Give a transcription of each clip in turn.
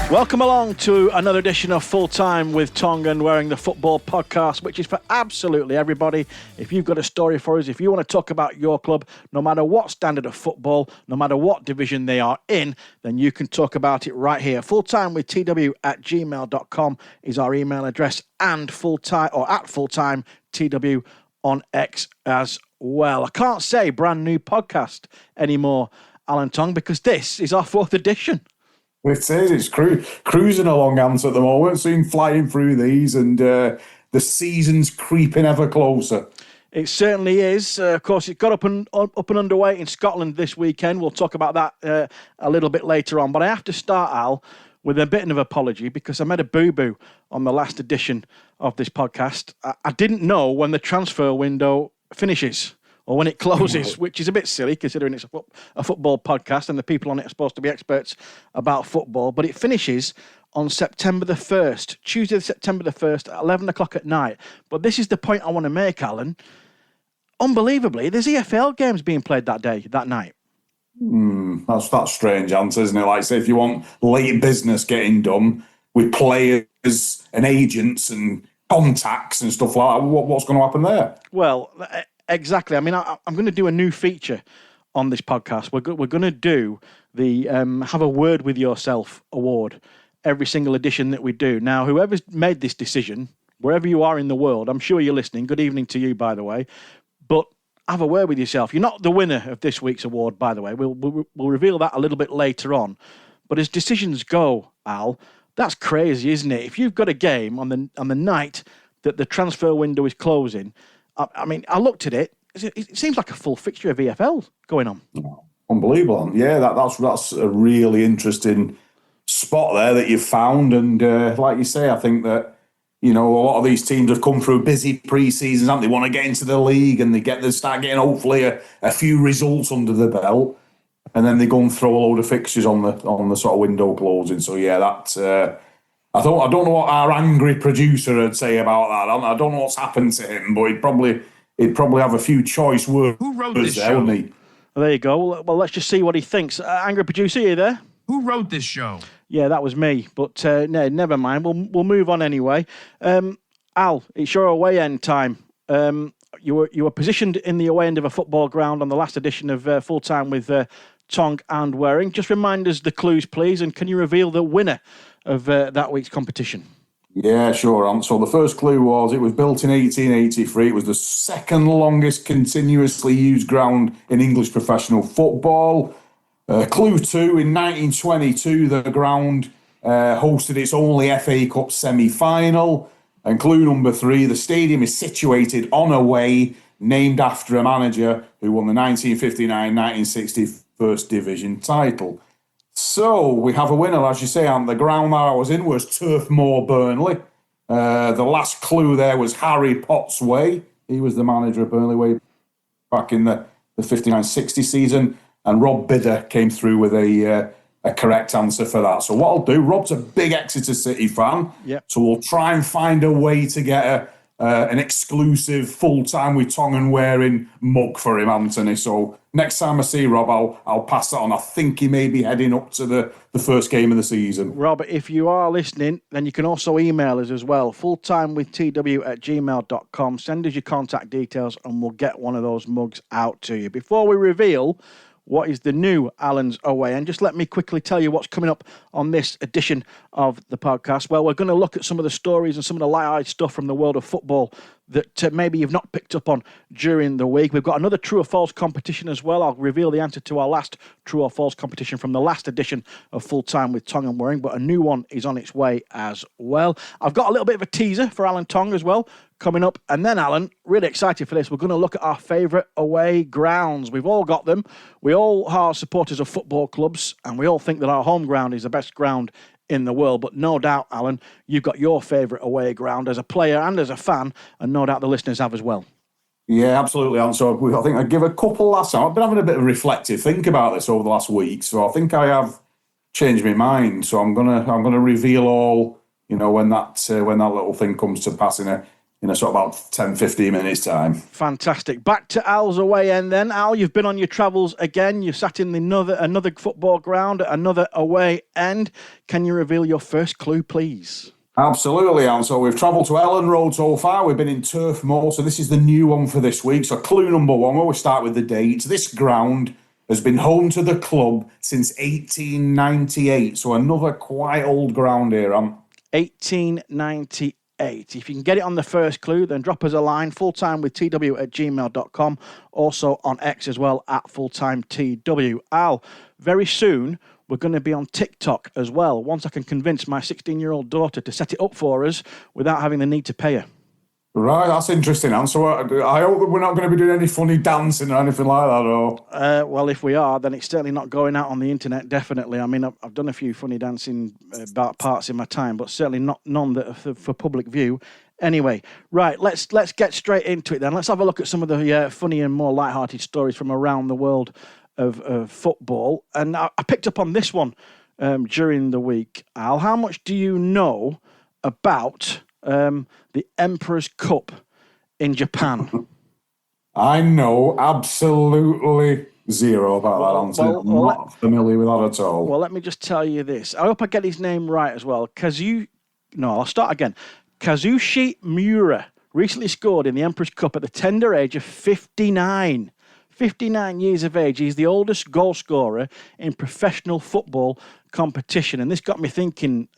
Welcome along to another edition of Full Time with Tonge Wareing, the football podcast, which is for absolutely everybody. If you've got a story for us, if you want to talk about your club, no matter what standard of football, no matter what division they are in, then you can talk about it right here. fulltimewithtw@gmail.com is our email address, and fulltime or at fulltimetw on X as well. I can't say brand new podcast anymore, Alan Tonge, because this is our 4th edition. It is. It's cruising along, Ant, at the moment. Seeing flying through these, and the season's creeping ever closer. It certainly is. Of course, it got up and underway in Scotland this weekend. We'll talk about that a little bit later on. But I have to start, Al, with a bit of an apology because I made a boo-boo on the last edition of this podcast. I didn't know when the transfer window finishes or when it closes, which is a bit silly considering it's a football podcast and the people on it are supposed to be experts about football. But it finishes on September the 1st, Tuesday, September the 1st at 11 o'clock at night. But this is the point I want to make, Alan. Unbelievably, there's EFL games being played that night. That's strange, Ant, isn't it? Like, say, if you want late business getting done with players and agents and contacts and stuff like that, what's going to happen there? Well, exactly. I mean, I'm going to do a new feature on this podcast. We're going to do the Have a Word with Yourself award every single edition that we do. Now, whoever's made this decision, wherever you are in the world, I'm sure you're listening. Good evening to you, by the way. But have a word with yourself. You're not the winner of this week's award, by the way. We'll reveal that a little bit later on. But as decisions go, Al, that's crazy, isn't it? If you've got a game on the night that the transfer window is closing, I mean, I looked at it. It seems like a full fixture of EFL going on. Unbelievable. Yeah, that's a really interesting spot there that you've found. And like you say, I think that, you know, a lot of these teams have come through busy pre-seasons, and they want to get into the league, and they start getting hopefully a few results under the belt, and then they go and throw a load of fixtures on the sort of window closing. So yeah, that's I don't know what our angry producer would say about that. I don't know what's happened to him, but he'd probably have a few choice words. Who wrote this there, show? Wouldn't he? There you go. Well, let's just see what he thinks. Angry producer, are you there? Who wrote this show? Yeah, that was me. But no, never mind. We'll move on anyway. Al, it's your away end time. You were positioned in the away end of a football ground on the last edition of Full Time with Tonge and Wareing. Just remind us the clues, please, and can you reveal the winner of that week's competition? Yeah, sure. So the first clue was it was built in 1883. It was the second longest continuously used ground in English professional football. Clue 2, in 1922, the ground hosted its only FA Cup semi-final. And clue number 3, the stadium is situated on a way named after a manager who won the 1959-1960 First Division title. So we have a winner, as you say, and the ground that I was in was Turf Moor, Burnley. The last clue there was Harry Potts Way. He was the manager of Burnley way back in the 59-60 season. And Rob Bidder came through with a correct answer for that. So what I'll do, Rob's a big Exeter City fan. Yep. So we'll try and find a way to get an exclusive Full Time with Tonge Wareing mug for him, Anthony. So next time I see Rob, I'll pass that on. I think he may be heading up to the first game of the season. Rob, if you are listening, then you can also email us as well, fulltimewithtw@gmail.com. Send us your contact details and we'll get one of those mugs out to you. Before we reveal what is the new Alan's Away, and just let me quickly tell you what's coming up on this edition of the podcast. Well, we're going to look at some of the stories and some of the light-eyed stuff from the world of football that maybe you've not picked up on during the week. We've got another true or false competition as well. I'll reveal the answer to our last true or false competition from the last edition of Full Time with Tonge Wareing, but a new one is on its way as well. I've got a little bit of a teaser for Alan Tonge as well coming up. And then, Alan, really excited for this. We're going to look at our favourite away grounds. We've all got them. We all are supporters of football clubs, and we all think that our home ground is the best ground in the world. But no doubt, Alan, you've got your favourite away ground as a player and as a fan, and no doubt the listeners have as well. Yeah, absolutely. And so I think I'd give a couple last time. I've been having a bit of a reflective think about this over the last week, so I think I have changed my mind. So I'm gonna reveal all, when that little thing comes to pass in in a sort of about 10, 15 minutes time. Fantastic. Back to Al's away end then. Al, you've been on your travels again. You sat in another football ground at another away end. Can you reveal your first clue, please? Absolutely, Anne. So we've travelled to Ellen Road so far. We've been in Turf Moor. So this is the new one for this week. So clue number one, we always start with the dates. This ground has been home to the club since 1898. So another quite old ground here, Anne. 1898. If you can get it on the first clue, then drop us a line, fulltimewithtw@gmail.com. Also on X as well, at fulltimetw. Al, very soon we're going to be on TikTok as well, once I can convince my 16-year-old daughter to set it up for us without having the need to pay her. Right, that's interesting, Anne. So I hope that we're not going to be doing any funny dancing or anything like that, or... Well, if we are, then it's certainly not going out on the internet, definitely. I mean, I've done a few funny dancing parts in my time, but certainly none that are for public view. Anyway, right, let's get straight into it then. Let's have a look at some of the funny and more lighthearted stories from around the world of football. And I picked up on this one during the week. Al, how much do you know about the Emperor's Cup in Japan? I know absolutely zero about that answer. I'm not familiar with that at all. Well, let me just tell you this. I hope I get his name right as well. I'll start again. Kazushi Miura recently scored in the Emperor's Cup at the tender age of 59. 59 years of age. He's the oldest goal scorer in professional football competition. And this got me thinking,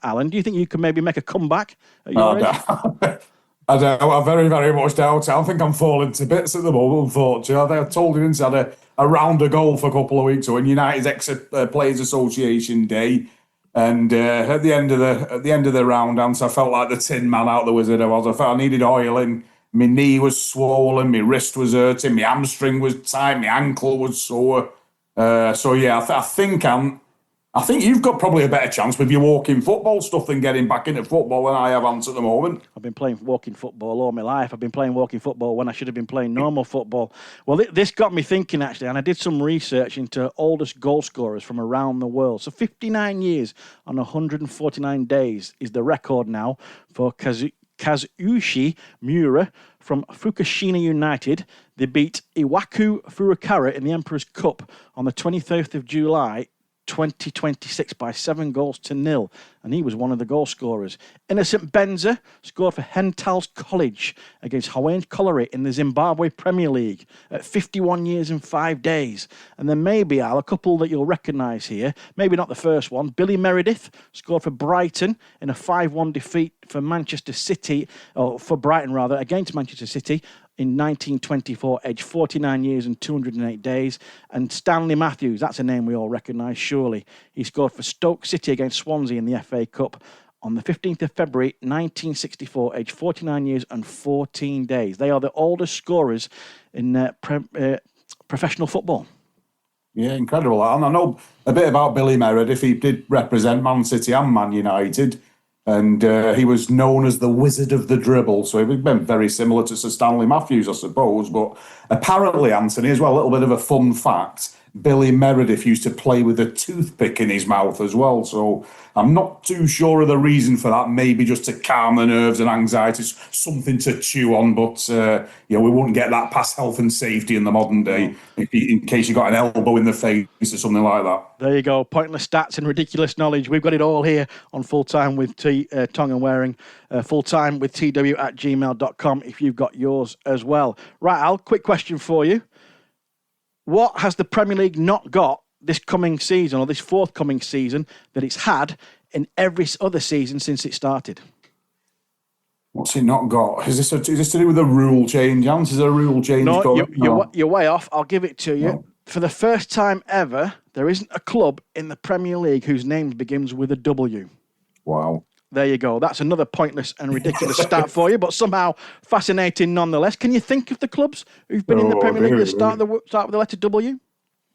Alan, do you think you can maybe make a comeback at your age? I very, very much doubt it. I think I'm falling to bits at the moment, unfortunately. I told you, I had a round of golf a couple of weeks ago in United's Players Association Day. And at the end of the round, I felt like the Tin Man out the Wizard I was. I felt I needed oiling. My knee was swollen, my wrist was hurting, my hamstring was tight, my ankle was sore. I think you've got probably a better chance with your walking football stuff than getting back into football than I have, Ant, at the moment. I've been playing walking football all my life. I've been playing walking football when I should have been playing normal football. Well, this got me thinking, actually, and I did some research into oldest goal scorers from around the world. So 59 years on 149 days is the record now for Kazushi Miura from Fukushima United. They beat Iwaku Furukawa in the Emperor's Cup on the 23rd of July 2026 by 7-0, and he was one of the goal scorers. Innocent Benza scored for Hental's College against Hawaiian Colliery in the Zimbabwe Premier League at 51 years and 5 days. And then maybe, Al, a couple that you'll recognise here, maybe not the first one. Billy Meredith scored for Brighton in a 5-1 defeat for Manchester City, or for Brighton rather, against Manchester City in 1924, aged 49 years and 208 days. And Stanley Matthews, that's a name we all recognise, surely. He scored for Stoke City against Swansea in the FA Cup on the 15th of February, 1964, aged 49 years and 14 days. They are the oldest scorers in professional football. Yeah, incredible. And I know a bit about Billy Meredith. He did represent Man City and Man United. And he was known as the Wizard of the Dribble. So he would have been very similar to Sir Stanley Matthews, I suppose. But apparently, Anthony, as well, a little bit of a fun fact, Billy Meredith used to play with a toothpick in his mouth as well. So I'm not too sure of the reason for that. Maybe just to calm the nerves and anxiety, something to chew on. But, we wouldn't get that past health and safety in the modern day in case you got an elbow in the face or something like that. There you go. Pointless stats and ridiculous knowledge. We've got it all here on Full Time with Tonge Wareing. Fulltime with tw@gmail.com if you've got yours as well. Right, Al, quick question for you. What has the Premier League not got this coming season or this forthcoming season that it's had in every other season since it started? What's it not got? Is this to do with a rule change, Ant? Is there a rule change going? You're way off. I'll give it to you. No. For the first time ever, there isn't a club in the Premier League whose name begins with a W. Wow. There you go. That's another pointless and ridiculous stat for you, but somehow fascinating nonetheless. Can you think of the clubs who've been in the Premier League that start with the letter W?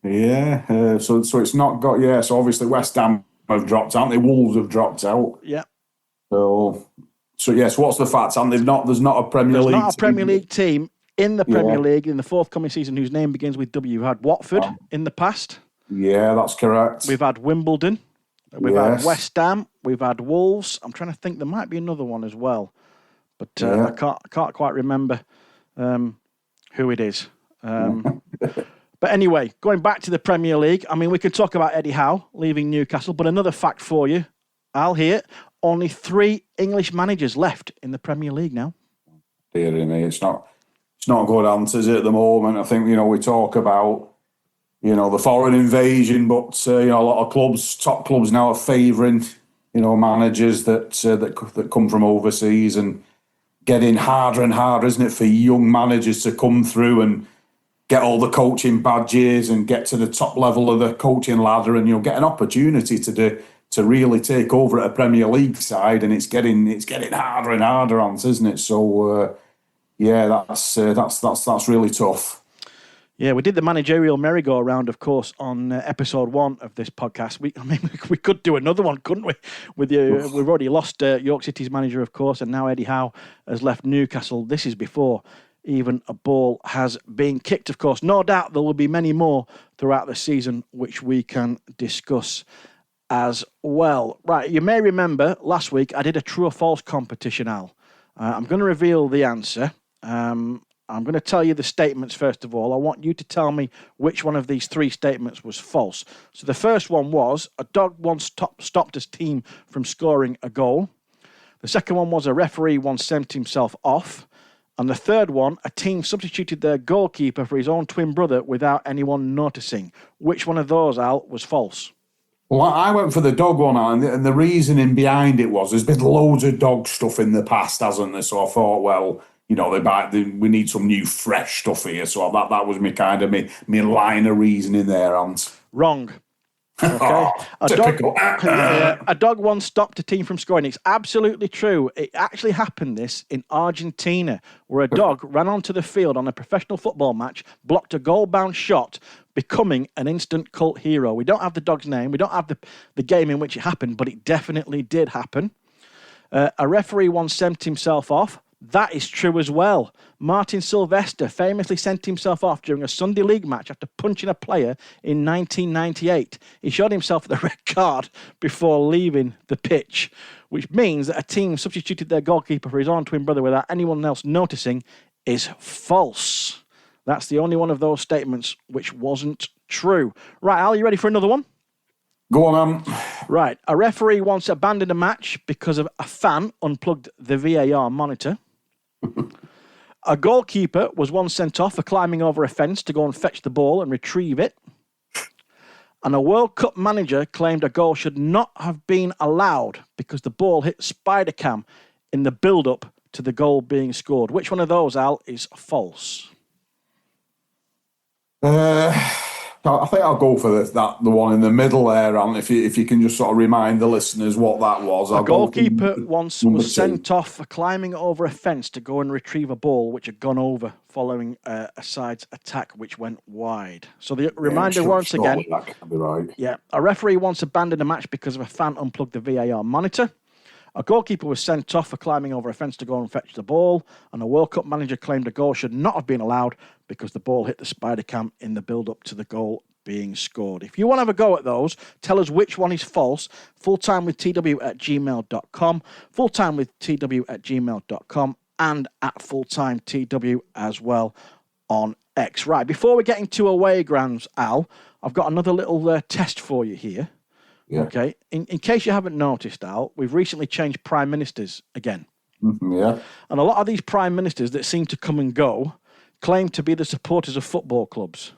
Yeah. So it's not got. Yeah. So obviously West Ham have dropped out. The Wolves have dropped out. Yeah. So yes. What's the facts? And there's not a Premier League. There's not a Premier League team in the Premier League in the forthcoming season whose name begins with W. We've had Watford in the past. Yeah, that's correct. We've had Wimbledon. We've had West Ham. We've had Wolves. I'm trying to think. There might be another one as well. but I can't quite remember who it is. But anyway, going back to the Premier League, I mean, we could talk about Eddie Howe leaving Newcastle, but another fact for you, Al, here, only 3 English managers left in the Premier League now. Dear me, it's not good answers at the moment. I think, we talk about, the foreign invasion, but, a lot of clubs, top clubs now are favouring, managers that come from overseas, and getting harder and harder, isn't it, for young managers to come through and get all the coaching badges and get to the top level of the coaching ladder, and get an opportunity to really take over at a Premier League side, and it's getting harder and harder on us, isn't it? So that's really tough. Yeah, we did the managerial merry-go-round, of course, on episode 1 of this podcast. We could do another one, couldn't we? With you, we've already lost York City's manager, of course, and now Eddie Howe has left Newcastle. This is before even a ball has been kicked, of course. No doubt there will be many more throughout the season, which we can discuss as well. Right, you may remember last week I did a true or false competition, Al. I'm going to reveal the answer. I'm going to tell you the statements first of all. I want you to tell me which one of these 3 statements was false. So the first one was, a dog once stopped his team from scoring a goal. The second one was, a referee once sent himself off. And the third one, a team substituted their goalkeeper for his own twin brother without anyone noticing. Which one of those, Al, was false? Well, I went for the dog one, and the reasoning behind it was there's been loads of dog stuff in the past, hasn't there? So I thought, well, we need some new, fresh stuff here. So that was my line of reasoning there, Ant. Wrong. Okay. A dog once stopped a team from scoring. It's absolutely true. It actually happened this in Argentina, where a dog ran onto the field on a professional football match, blocked a goal-bound shot, becoming an instant cult hero. We don't have the dog's name. We don't have the game in which it happened, but it definitely did happen. A referee once sent himself off. That is true as well. Martin Sylvester famously sent himself off during a Sunday League match after punching a player in 1998. He showed himself the red card before leaving the pitch, which means that a team substituted their goalkeeper for his own twin brother without anyone else noticing is false. That's the only one of those statements which wasn't true. Right, Al, you ready for another one? Go on, Right, a referee once abandoned a match because of a fan unplugged the VAR monitor. A goalkeeper was once sent off for climbing over a fence to go and fetch the ball and retrieve it. And a World Cup manager claimed a goal should not have been allowed because the ball hit spider cam in the build-up to the goal being scored. Which one of those, Al, is false? I think I'll go for the one in the middle there, Ant, if you can just sort of remind the listeners what that was. A goalkeeper once was sent off for climbing over a fence to go and retrieve a ball which had gone over following a side's attack which went wide. So the reminder once again. That can be right. Yeah, a referee once abandoned a match because of a fan unplugged the VAR monitor. A goalkeeper was sent off for climbing over a fence to go and fetch the ball, and a World Cup manager claimed a goal should not have been allowed because the ball hit the spider cam in the build-up to the goal being scored. If you want to have a go at those, tell us which one is false. fulltimewithtw@gmail.com, fulltimewithtw@gmail.com, and at fulltimetw as well on X. Right, before we get into away grounds, Al, I've got another little test for you here. Yeah. Okay. In case you haven't noticed, Al, we've recently changed prime ministers again. Yeah. And a lot of these prime ministers that seem to come and go claim to be the supporters of football clubs.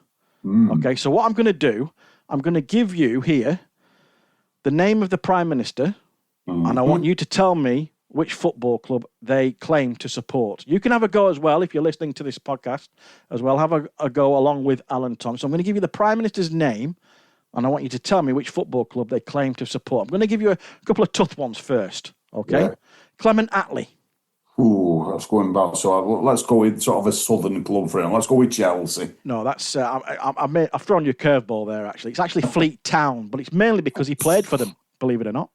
Okay, so what I'm going to do, I'm going to give you here the name of the prime minister, and I want you to tell me which football club they claim to support. You can have a go as well if you're listening to this podcast as well. Have a go along with Alan Tom. So I'm going to give you the prime minister's name, and I want you to tell me which football club they claim to support. I'm going to give you a couple of tough ones first, okay? Yeah. Clement Attlee. Ooh, that's going back. So let's go with sort of a southern club for him. Let's go with Chelsea. No, that's I've thrown you a curveball there, actually. It's actually Fleet Town, but it's mainly because he played for them, believe it or not.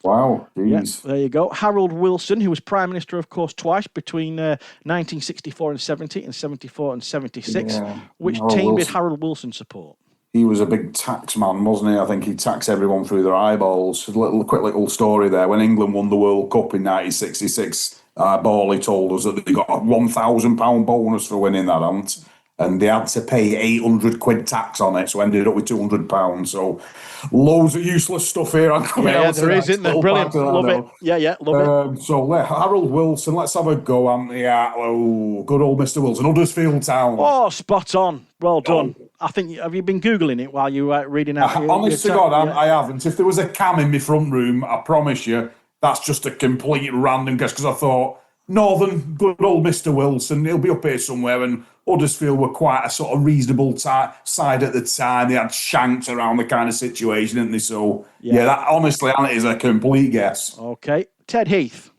Wow, jeez. Yeah, there you go. Harold Wilson, who was Prime Minister, of course, twice between 1964 and 70 and 74 and 76. Yeah. Which team did Harold Wilson support? He was a big tax man, wasn't he? I think he taxed everyone through their eyeballs. Quick little story there. When England won the World Cup in 1966, Borley told us that they got a £1,000 bonus for winning that hunt, and they had to pay 800 quid tax on it, so ended up with £200. So loads of useless stuff here. I'm coming Yeah, out there is, isn't there? Brilliant. Love it. Yeah, love it. So Harold Wilson, let's have a go, Anthony. Oh, good old Mr. Wilson, Huddersfield Town. Oh, spot on. Well done. I think, have you been Googling it while you were reading out? Honest to God, I haven't. If there was a cam in my front room, I promise you, that's just a complete random guess, because I thought, Northern, good old Mr. Wilson, he'll be up here somewhere, and Huddersfield were quite a sort of reasonable side at the time. They had Shanks around the kind of situation, didn't they? So, that honestly, that is a complete guess. Okay. Ted Heath.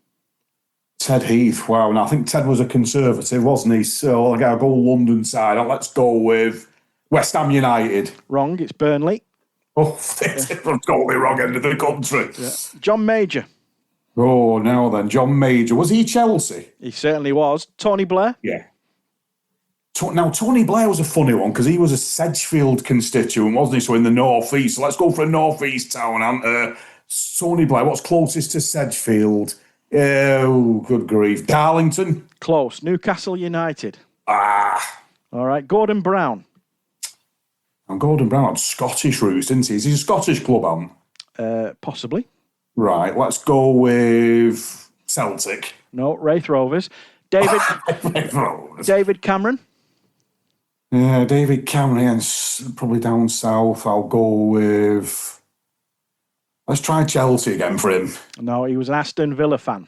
Ted Heath, wow. And I think Ted was a Conservative, wasn't he? So I'll go London side. Let's go with West Ham United. Wrong, it's Burnley. Oh, it's totally wrong end of the country. Yeah. John Major. Oh, now then, John Major. Was he Chelsea? He certainly was. Tony Blair? Yeah. Now, Tony Blair was a funny one because he was a Sedgefield constituent, wasn't he? So in the North East. So let's go for a North East town. Tony Blair, what's closest to Sedgefield? Oh, good grief. Darlington? Close. Newcastle United. All right. Gordon Brown. And Gordon Brown had Scottish roots, didn't he? Is he a Scottish club, Possibly. Right, let's go with Celtic. No, Wraith Rovers. David David Cameron. Yeah, David Cameron, probably down south. I'll go with... Let's try Chelsea again for him. No, he was an Aston Villa fan.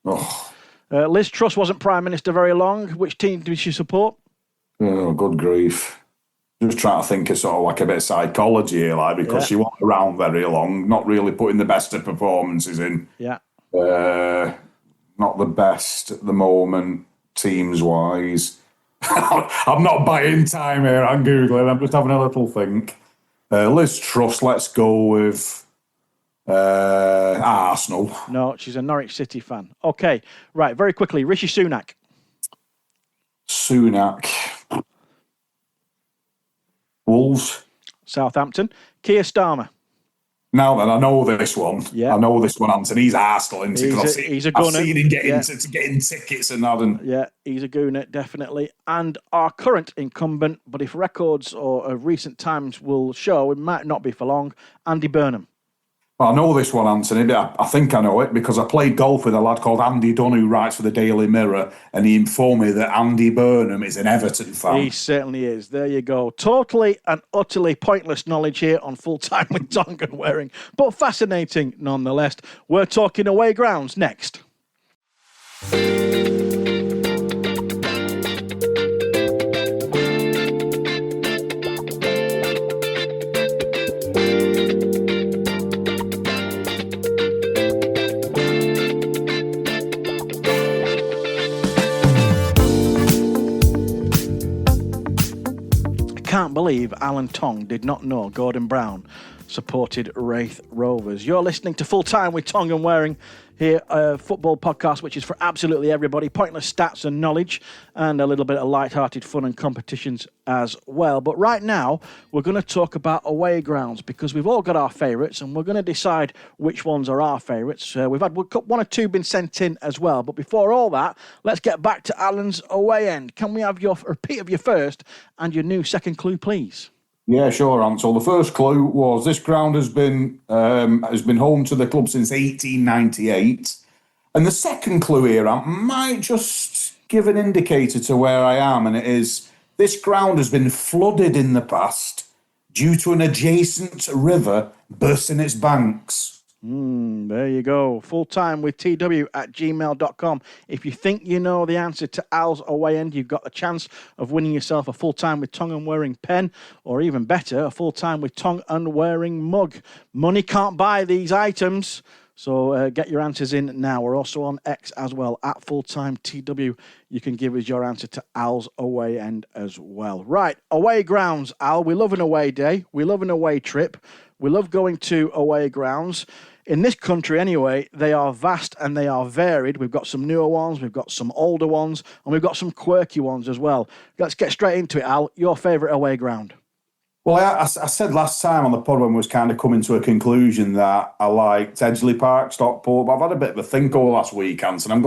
Oh. Liz Truss wasn't Prime Minister very long. Which team did she support? Oh, good grief. Just trying to think of sort of like a bit of psychology here, because she wasn't around very long, not really putting the best of performances in. Yeah. Not the best at the moment, teams-wise. I'm not buying time here, I'm Googling, I'm just having a little think. Liz Truss, let's go with Arsenal. No, she's a Norwich City fan. Okay, right, very quickly, Rishi Sunak. Wolves. Southampton. Keir Starmer. Now then, I know this one. Yeah. I know this one, Anthony. He's Arsenal, isn't he? He's a gunner. I've seen him getting tickets and that. And... Yeah, he's a gooner, definitely. And our current incumbent, but if records or recent times will show, it might not be for long, Andy Burnham. Well, I know this one, Anthony, but I think I know it because I played golf with a lad called Andy Dunn who writes for the Daily Mirror, and he informed me that Andy Burnham is an Everton fan. He certainly is. There you go. Totally and utterly pointless knowledge here on Full Time with Tonge Wareing, but fascinating nonetheless. We're talking away grounds next. Can't believe Alan Tonge did not know Gordon Brown supported Wraith Rovers. You're listening to Full Time with Tonge and Wareing here, a football podcast which is for absolutely everybody, pointless stats and knowledge, and a little bit of light-hearted fun and competitions as well. But right now, we're going to talk about away grounds because we've all got our favourites, and we're going to decide which ones are our favourites. We've had one or two been sent in as well. But before all that, let's get back to Alan's away end. Can we have your repeat of your first and your new second clue, please? Yeah, sure, Ant. So the first clue was this ground has been home to the club since 1898. And the second clue here, Ant, might just give an indicator to where I am, and it is this ground has been flooded in the past due to an adjacent river bursting its banks. There you go. Fulltime with tw@gmail.com. If you think you know the answer to Al's away end, you've got the chance of winning yourself a Full Time with Tonge and Wareing pen, or even better, a Full Time with Tonge and Wareing mug. Money can't buy these items, so get your answers in now. We're also on X as well, at FulltimeTW. You can give us your answer to Al's away end as well. Right, away grounds, Al. We love an away day. We love an away trip. We love going to away grounds. In this country, anyway, they are vast and they are varied. We've got some newer ones, we've got some older ones, and we've got some quirky ones as well. Let's get straight into it, Al. Your favourite away ground? Well, I said last time on the pod when we was kind of coming to a conclusion that I liked Edgeley Park, Stockport, but I've had a bit of a think over last week, Ant, and I'm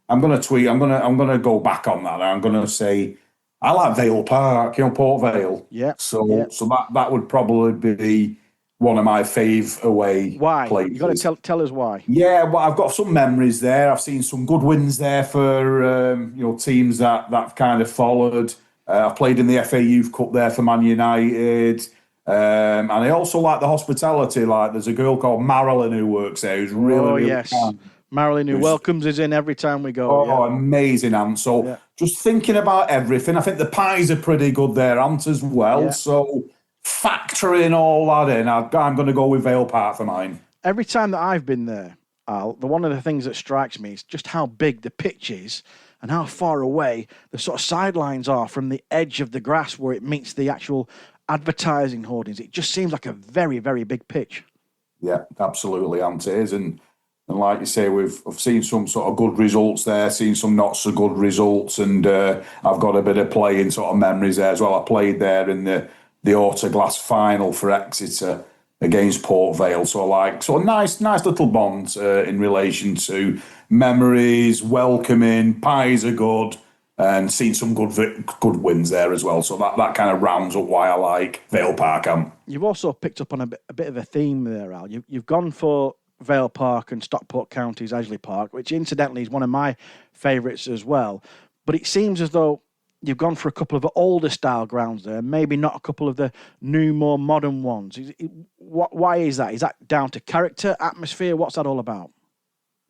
I'm going to tweet. I'm going to go back on that. I'm going to say I like Vale Park. Port Vale. Yeah, So that would probably be one of my fave away why? You got to places. tell us why. Yeah, well, I've got some memories there. I've seen some good wins there for teams that I've kind of followed. I've played in the FA Youth Cup there for Man United, and I also like the hospitality. Like, there's a girl called Marilyn who works there, who's really, Oh really yes, kind. Marilyn, who Who's welcomes us in every time we go. Yeah, Oh, amazing, Ant. So yeah, just thinking about everything, I think the pies are pretty good there, Ant, as well. yeah. So factoring all that in, I'm going to go with Vale Park for mine. Every time that I've been there, Al, one of the things that strikes me is just how big the pitch is and how far away the sort of sidelines are from the edge of the grass where it meets the actual advertising hoardings. It just seems like a very, very big pitch. Yeah, absolutely, Ant, it is. And like you say, I've seen some sort of good results there, seen some not so good results, and I've got a bit of playing sort of memories there as well. I played there in the Autoglass final for Exeter against Port Vale, so nice little bond in relation to memories, welcoming, pies are good, and seen some good wins there as well. So that kind of rounds up why I like Vale Park. You've also picked up on a bit of a theme there, Al. You've gone for Vale Park and Stockport County's Edgeley Park, which incidentally is one of my favourites as well. But it seems as though you've gone for a couple of older style grounds there, maybe not a couple of the new, more modern ones. Why is that? Is that down to character, atmosphere? What's that all about?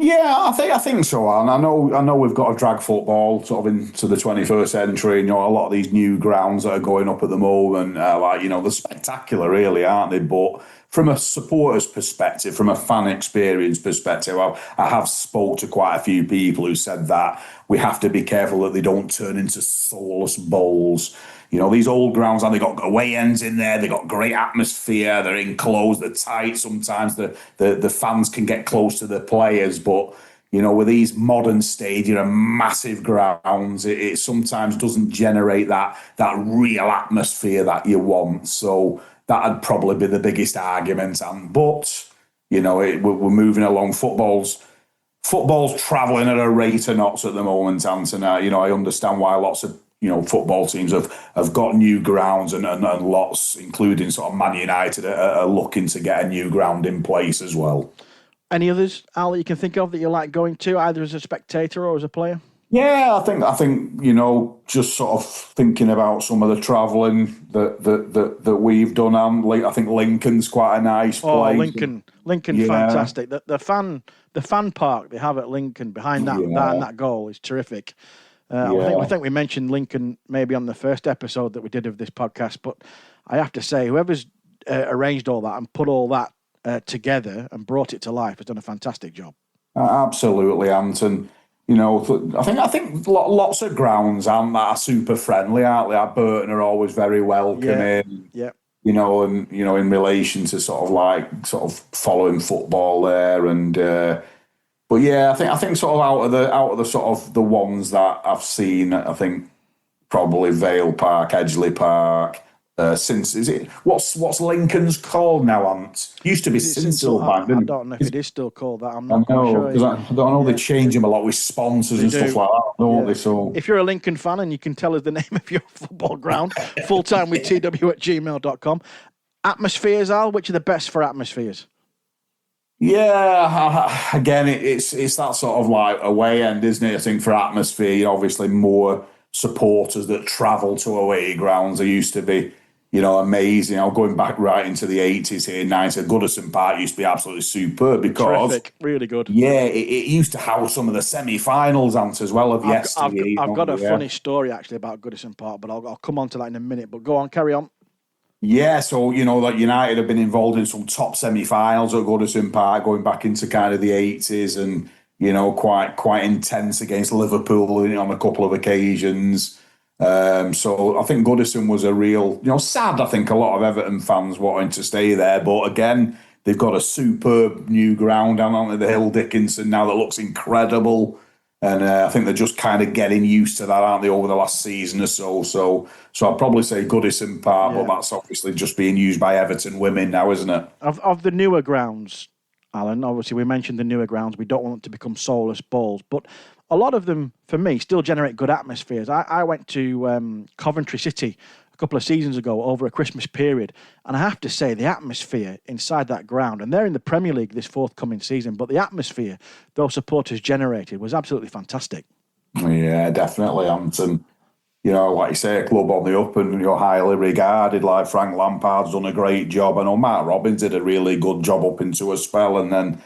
Yeah, I think so, Alan. I know we've got to drag football sort of into the 21st century. A lot of these new grounds that are going up at the moment, they're spectacular, really, aren't they? But from a supporter's perspective, from a fan experience perspective, I have spoke to quite a few people who said that we have to be careful that they don't turn into soulless bowls. These old grounds, and they got away ends in there. They got great atmosphere. They're enclosed. They're tight. Sometimes the fans can get close to the players, but with these modern stadia and massive grounds, it sometimes doesn't generate that real atmosphere that you want. So that'd probably be the biggest argument. But we're moving along. Football's travelling at a rate of knots at the moment, Anthony. I understand why lots of football teams have got new grounds and lots, including sort of Man United, are looking to get a new ground in place as well. Any others, Al, that you can think of that you like going to, either as a spectator or as a player? Yeah, I think just sort of thinking about some of the travelling that we've done. I think Lincoln's quite a nice place. Oh, Lincoln, yeah. Fantastic. The fan park they have at Lincoln behind that goal is terrific. I think we mentioned Lincoln maybe on the first episode that we did of this podcast, but I have to say, whoever's arranged all that and put all that together and brought it to life has done a fantastic job. Absolutely, Anton. I think lots of grounds are super friendly, aren't they? At Burton are always very welcoming. Yeah. In relation to sort of following football there, and. But yeah, I think sort of out of the sort of the ones that I've seen, I think probably Vale Park, Edgeley Park. What's Lincoln's called now, Ant? Used to be Sinselbank. I don't know if it is still called that. I'm I not quite know, sure. because I know they change them a lot with sponsors and stuff like that, don't they? So if you're a Lincoln fan and you can tell us the name of your football ground, fulltime with tw@gmail.com. Atmospheres, Al, which are the best for atmospheres? Yeah, again, it's that sort of like away end, isn't it? I think for atmosphere, obviously more supporters that travel to away grounds. There used to be, amazing. Going back right into the 80s here, 90s, Goodison Park used to be absolutely superb because terrific, really good. Yeah, it used to house some of the semi-finals, Ant, as well of yesterday. I've got a funny story actually about Goodison Park, but I'll come on to that in a minute. But go on, carry on. Yeah, so that United have been involved in some top semi-finals at Goodison Park, going back into kind of the 80s, and quite intense against Liverpool on a couple of occasions. So I think Goodison was a real, sad. I think a lot of Everton fans wanting to stay there, but again, they've got a superb new ground down on the Hill Dickinson now that looks incredible. And I think they're just kind of getting used to that, aren't they, over the last season or so. So I'd probably say Goodison Park, but that's obviously just being used by Everton women now, isn't it? Of the newer grounds, Alan, obviously we mentioned the newer grounds. We don't want them to become soulless balls. But a lot of them, for me, still generate good atmospheres. I went to Coventry City a couple of seasons ago over a Christmas period, and I have to say the atmosphere inside that ground, and they're in the Premier League this forthcoming season, but the atmosphere those supporters generated was absolutely fantastic. Yeah, definitely, Anton. Like you say, a club on the up and highly regarded. Like Frank Lampard's done a great job. I know Matt Robbins did a really good job up into a spell, and then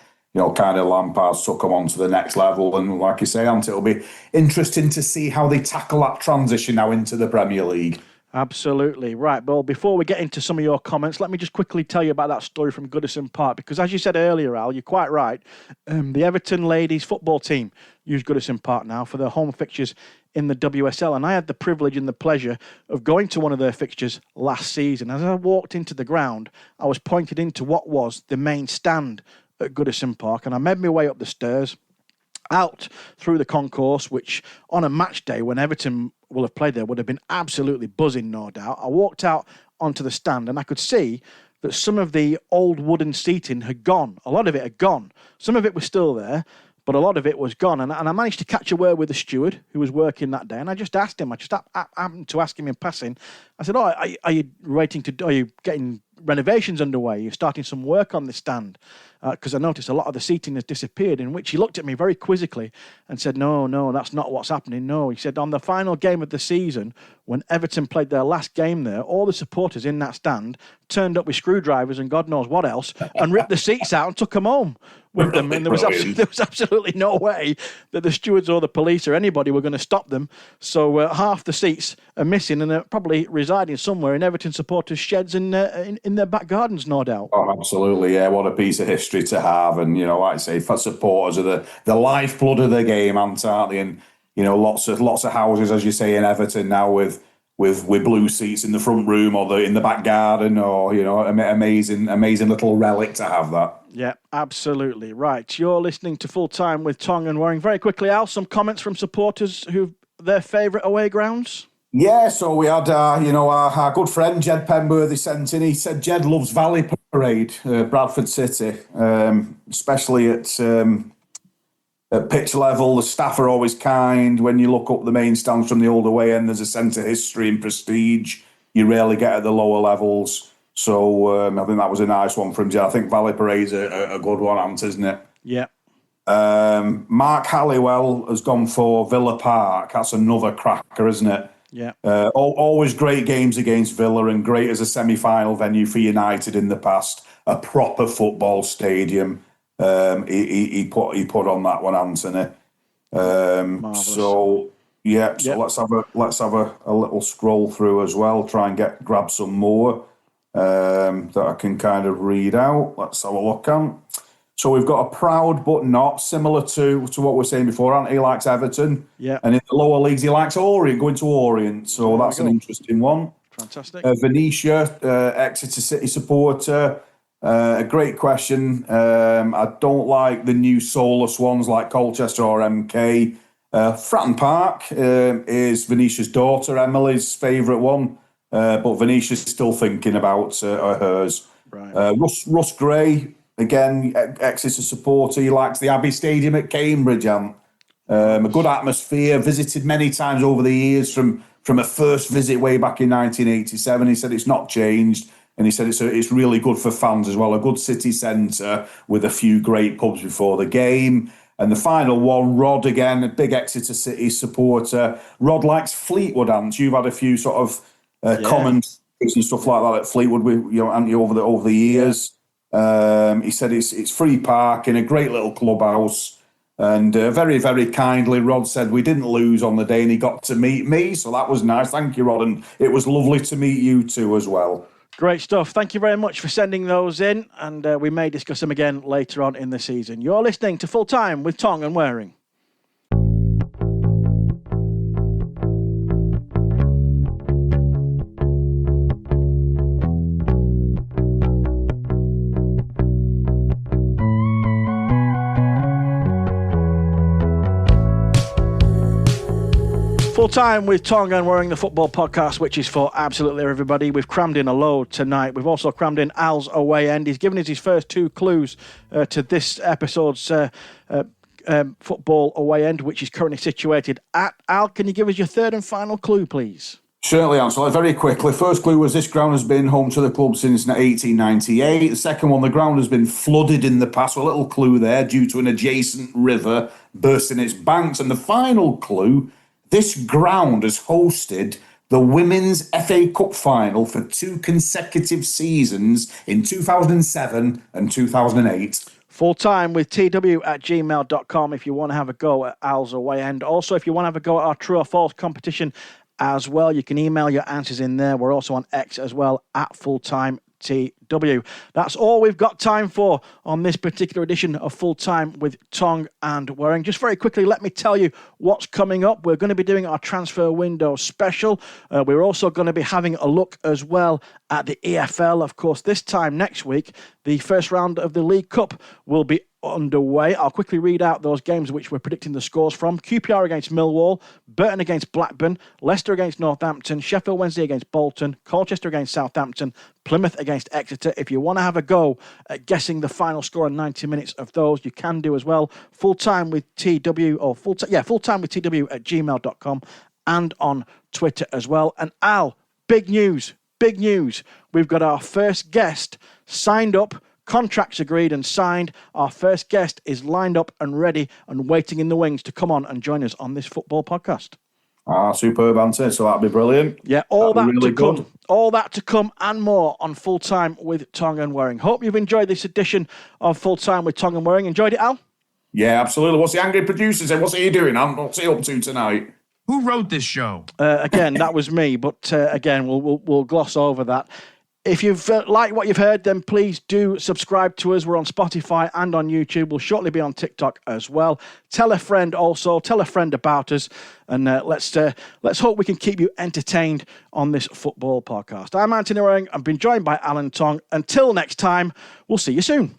kind of Lampard's took them on to the next level. And like you say, Anton, it'll be interesting to see how they tackle that transition now into the Premier League. Absolutely. Right, well, before we get into some of your comments, let me just quickly tell you about that story from Goodison Park, because as you said earlier, Al, you're quite right. The Everton ladies football team use Goodison Park now for their home fixtures in the WSL, and I had the privilege and the pleasure of going to one of their fixtures last season. As I walked into the ground, I was pointed into what was the main stand at Goodison Park, and I made my way up the stairs, out through the concourse, which on a match day when Everton will have played there would have been absolutely buzzing, no doubt. I walked out onto the stand and I could see that some of the old wooden seating had gone. A lot of it had gone. Some of it was still there, but a lot of it was gone. And I managed to catch a word with the steward who was working that day, and I just asked him, I just happened to ask him in passing. I said, are you getting renovations underway? You're starting some work on this stand? Because I noticed a lot of the seating has disappeared, in which he looked at me very quizzically and said, no, that's not what's happening. No, he said, on the final game of the season, when Everton played their last game there, all the supporters in that stand turned up with screwdrivers and God knows what else and ripped the seats out and took them home with them. And there was absolutely no way that the stewards or the police or anybody were going to stop them. So half the seats are missing and are probably residing somewhere in Everton supporters' sheds in their back gardens, no doubt. Oh, absolutely, yeah. What a piece of history to have. And, like I say, for supporters are the lifeblood of the game, aren't they? And, lots of houses, as you say, in Everton now with blue seats in the front room or in the back garden, or, amazing little relic to have that. Yeah, absolutely. Right. You're listening to Full Time with Tonge Wareing. Very quickly, Al, some comments from supporters who their favourite away grounds? Yeah, so we had, our good friend Jed Penworthy sent in. He said Jed loves Valley Parade, Bradford City, especially at pitch level. The staff are always kind. When you look up the main stands from the old away end, there's a sense of history and prestige you rarely get at the lower levels. So I think that was a nice one from Jed. I think Valley Parade's a good one, Ant, isn't it? Yeah. Mark Halliwell has gone for Villa Park. That's another cracker, isn't it? Yeah. Always great games against Villa and great as a semi-final venue for United in the past. A proper football stadium. He put on that one, Anthony. So let's have a little scroll through as well. Try and grab some more that I can kind of read out. Let's have a look at. So we've got a proud but not, similar to what we were saying before. Ant, he likes Everton. Yeah. And in the lower leagues, he likes Orient, going to Orient. So that's an interesting one. Fantastic. Venetia, Exeter City supporter. A great question. I don't like the new soulless ones like Colchester or MK. Fratton Park is Venetia's daughter, Emily's favourite one. But Venetia's still thinking about hers. Right. Russ Gray, again, Exeter supporter. He likes the Abbey Stadium at Cambridge. A good atmosphere. Visited many times over the years from a first visit way back in 1987. He said it's not changed. And he said it's really good for fans as well. A good city centre with a few great pubs before the game. And the final one, Rod again, a big Exeter City supporter. Rod likes Fleetwood, Ant. You've had a few sort of comments and stuff like that at Fleetwood, haven't you, over the years. Yeah. He said it's free parking, a great little clubhouse. And very, very kindly, Rod said we didn't lose on the day and he got to meet me. So that was nice. Thank you, Rod. And it was lovely to meet you too as well. Great stuff. Thank you very much for sending those in, and we may discuss them again later on in the season. You're listening to Full Time with Tonge Wareing. Full Time with Tonge Wareing, the football podcast, which is for absolutely everybody. We've crammed in a load tonight. We've also crammed in Al's away end. He's given us his first two clues to this episode's football away end, which is currently situated at. Al, can you give us your third and final clue, please? Certainly, Ansel. Very quickly. First clue was this ground has been home to the club since 1898. The second one, the ground has been flooded in the past. So a little clue there due to an adjacent river bursting its banks. And the final clue, this ground has hosted the Women's FA Cup final for 2 consecutive seasons in 2007 and 2008. Fulltime with tw@gmail.com if you want to have a go at Al's away end. Also, if you want to have a go at our true or false competition as well, you can email your answers in there. We're also on X as well, at Fulltime TW. That's all we've got time for on this particular edition of Full Time with Tonge and Wareing. Just very quickly, let me tell you what's coming up. We're going to be doing our transfer window special. We're also going to be having a look as well at the EFL. Of course, this time next week, the first round of the League Cup will be underway. I'll quickly read out those games which we're predicting the scores from. QPR against Millwall, Burton against Blackburn, Leicester against Northampton, Sheffield Wednesday against Bolton, Colchester against Southampton, Plymouth against Exeter. If you want to have a go at guessing the final score in 90 minutes of those, you can do as well. Fulltime with TW fulltime with TW@gmail.com and on Twitter as well. And Al, big news. We've got our first guest signed up, contracts agreed and signed. Our first guest is lined up and ready and waiting in the wings to come on and join us on this football podcast. Superb answer. So that'd be brilliant. Yeah, all that to come and more on Full Time with Tonge and Wareing. Hope you've enjoyed this edition of Full Time with Tonge and Wareing. Enjoyed it, Al? Yeah, absolutely. What's the angry producer say? What's he doing? What's he up to tonight? Who wrote this show? Again, that was me, but again, we'll gloss over that. If you've liked what you've heard, then please do subscribe to us. We're on Spotify and on YouTube. We'll shortly be on TikTok as well. Tell a friend also. Tell a friend about us. And let's hope we can keep you entertained on this football podcast. I'm Anthony Wareing. I've been joined by Alan Tonge. Until next time, we'll see you soon.